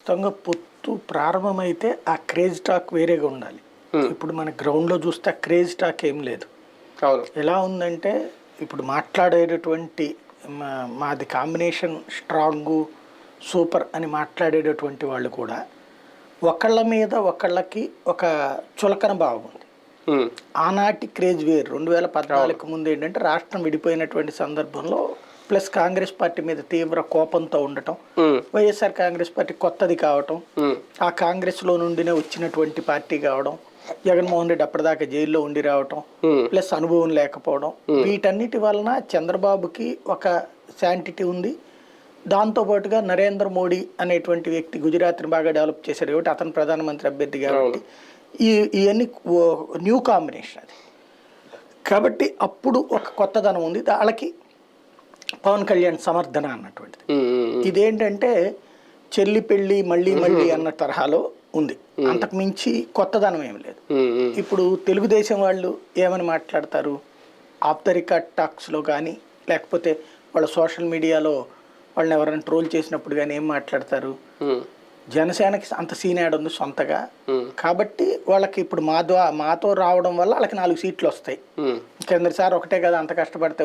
ఖచ్చితంగా పొత్తు ప్రారంభమైతే ఆ క్రేజ్ టాక్ వేరేగా ఉండాలి. ఇప్పుడు మన గ్రౌండ్లో చూస్తే ఆ క్రేజ్ టాక్ ఏం లేదు. అవును. ఎలా ఉందంటే ఇప్పుడు మాట్లాడేటటువంటి మాది కాంబినేషన్ స్ట్రాంగు సూపర్ అని మాట్లాడేటటువంటి వాళ్ళు కూడా ఒకళ్ళ మీద ఒకళ్ళకి ఒక చులకన భావం ఉంది. ఆనాటి క్రేజ్ వేరు. 2014 ముందు ఏంటంటే రాష్ట్రం విడిపోయినటువంటి సందర్భంలో ప్లస్ కాంగ్రెస్ పార్టీ మీద తీవ్ర కోపంతో ఉండటం, వైఎస్ఆర్ కాంగ్రెస్ పార్టీ కొత్తది కావటం, ఆ కాంగ్రెస్లో నుండినే వచ్చినటువంటి పార్టీ కావడం, జగన్మోహన్ రెడ్డి అప్పటిదాకా జైల్లో ఉండి రావటం, ప్లస్ అనుభవం లేకపోవడం, వీటన్నిటి వలన చంద్రబాబుకి ఒక శాంటిటీ ఉంది. దాంతోపాటుగా నరేంద్ర మోడీ అనేటువంటి వ్యక్తి గుజరాత్ని బాగా డెవలప్ చేశారు కాబట్టి అతను ప్రధానమంత్రి అభ్యర్థి కాబట్టి ఇవన్నీ న్యూ కాంబినేషన్ అది. కాబట్టి అప్పుడు ఒక కొత్తదనం ఉంది. వాళ్ళకి పవన్ కళ్యాణ్ సమర్థన అన్నటువంటిది. ఇదేంటంటే చెల్లి పెళ్ళి మళ్ళీ మళ్ళీ అన్న తరహాలో ఉంది. అంతకు మించి కొత్తదనం ఏమి లేదు. ఇప్పుడు తెలుగుదేశం వాళ్ళు ఏమని మాట్లాడతారు, ఆఫ్ ద రికార్డ్ టాక్స్లో కానీ లేకపోతే వాళ్ళ సోషల్ మీడియాలో వాళ్ళని ఎవరైనా ట్రోల్ చేసినప్పుడు కానీ ఏం మాట్లాడతారు, జనసేనకి అంత సీన్ యాడ్ ఉంది సొంతగా కాబట్టి వాళ్ళకి ఇప్పుడు మాతో రావడం వల్ల వాళ్ళకి 4 సీట్లు వస్తాయి. కిందసారి ఒకటే కదా అంత కష్టపడితే